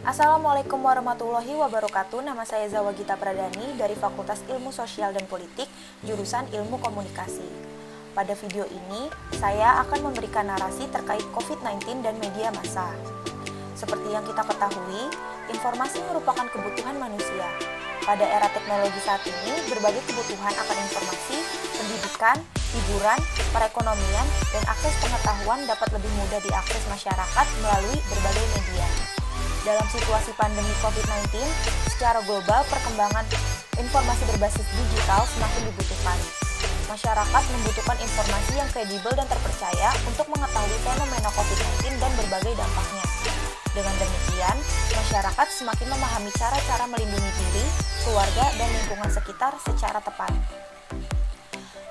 Assalamualaikum warahmatullahi wabarakatuh. Nama saya Zawa Gita Pradani dari Fakultas Ilmu Sosial dan Politik, jurusan Ilmu Komunikasi. Pada video ini, saya akan memberikan narasi terkait COVID-19 dan media massa. Seperti yang kita ketahui, informasi merupakan kebutuhan manusia. Pada era teknologi saat ini, berbagai kebutuhan akan informasi, pendidikan, hiburan, perekonomian, dan akses pengetahuan dapat lebih mudah diakses masyarakat melalui berbagai media. Dalam situasi pandemi COVID-19, secara global perkembangan informasi berbasis digital semakin dibutuhkan. Masyarakat membutuhkan informasi yang kredibel dan terpercaya untuk mengetahui fenomena COVID-19 dan berbagai dampaknya. Dengan demikian, masyarakat semakin memahami cara-cara melindungi diri, keluarga, dan lingkungan sekitar secara tepat.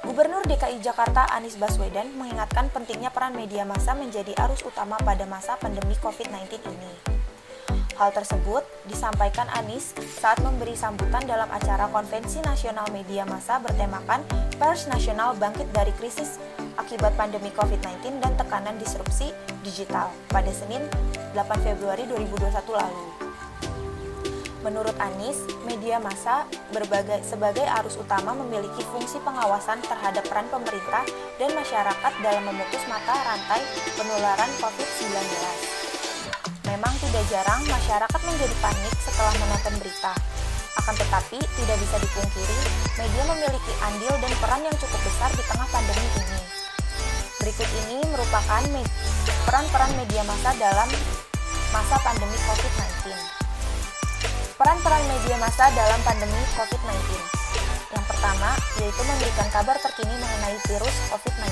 Gubernur DKI Jakarta Anies Baswedan mengingatkan pentingnya peran media massa menjadi arus utama pada masa pandemi COVID-19 ini. Hal tersebut disampaikan Anies saat memberi sambutan dalam acara Konvensi Nasional Media Massa bertemakan Pers Nasional Bangkit dari Krisis Akibat Pandemi COVID-19 dan Tekanan Disrupsi Digital pada Senin 8 Februari 2021 lalu. Menurut Anies, media massa sebagai arus utama memiliki fungsi pengawasan terhadap peran pemerintah dan masyarakat dalam memutus mata rantai penularan COVID-19. Memang tidak jarang masyarakat menjadi panik setelah menonton berita. Akan tetapi, tidak bisa dipungkiri, media memiliki andil dan peran yang cukup besar di tengah pandemi ini. Berikut ini merupakan peran-peran media massa dalam masa pandemi COVID-19. Peran-peran media massa dalam pandemi COVID-19. Yang pertama, yaitu memberikan kabar terkini mengenai virus COVID-19.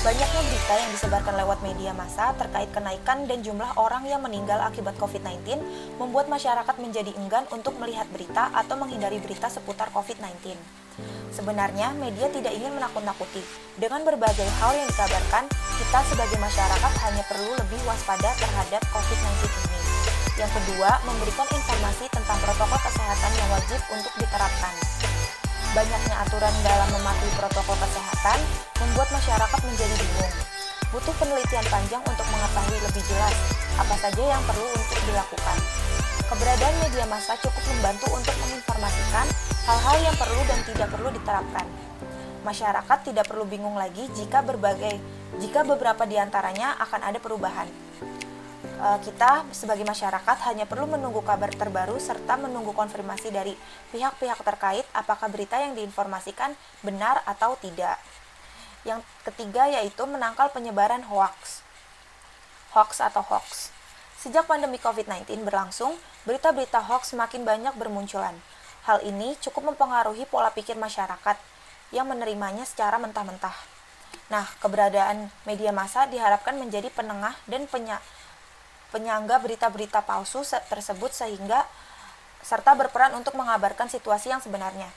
Banyaknya berita yang disebarkan lewat media massa terkait kenaikan dan jumlah orang yang meninggal akibat COVID-19 membuat masyarakat menjadi enggan untuk melihat berita atau menghindari berita seputar COVID-19. Sebenarnya, media tidak ingin menakut-nakuti. Dengan berbagai hal yang dikabarkan, kita sebagai masyarakat hanya perlu lebih waspada terhadap COVID-19 ini. Yang kedua, memberikan informasi tentang protokol kesehatan yang wajib untuk diterapkan. Banyaknya aturan dalam mematuhi protokol kesehatan membuat masyarakat menjadi bingung. Butuh penelitian panjang untuk mengetahui lebih jelas apa saja yang perlu untuk dilakukan. Keberadaan media massa cukup membantu untuk menginformasikan hal-hal yang perlu dan tidak perlu diterapkan. Masyarakat tidak perlu bingung lagi jika beberapa di antaranya akan ada perubahan. Kita sebagai masyarakat hanya perlu menunggu kabar terbaru serta menunggu konfirmasi dari pihak-pihak terkait apakah berita yang diinformasikan benar atau tidak. Yang ketiga yaitu menangkal penyebaran hoaks. Sejak pandemi COVID-19 berlangsung, berita-berita hoaks semakin banyak bermunculan. Hal ini cukup mempengaruhi pola pikir masyarakat yang menerimanya secara mentah-mentah. Nah, keberadaan media massa diharapkan menjadi penengah dan penyangga berita-berita palsu tersebut serta berperan untuk mengabarkan situasi yang sebenarnya.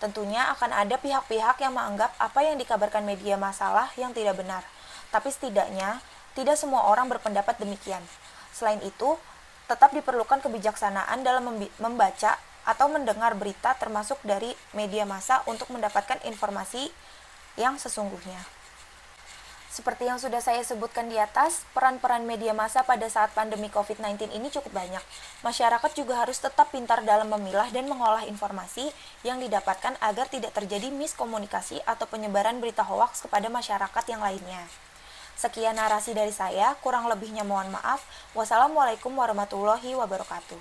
Tentunya akan ada pihak-pihak yang menganggap apa yang dikabarkan media massa yang tidak benar, tapi setidaknya tidak semua orang berpendapat demikian. Selain itu, tetap diperlukan kebijaksanaan dalam membaca atau mendengar berita termasuk dari media massa untuk mendapatkan informasi yang sesungguhnya. Seperti yang sudah saya sebutkan di atas, peran-peran media massa pada saat pandemi COVID-19 ini cukup banyak. Masyarakat juga harus tetap pintar dalam memilah dan mengolah informasi yang didapatkan agar tidak terjadi miskomunikasi atau penyebaran berita hoaks kepada masyarakat yang lainnya. Sekian narasi dari saya, kurang lebihnya mohon maaf. Wassalamualaikum warahmatullahi wabarakatuh.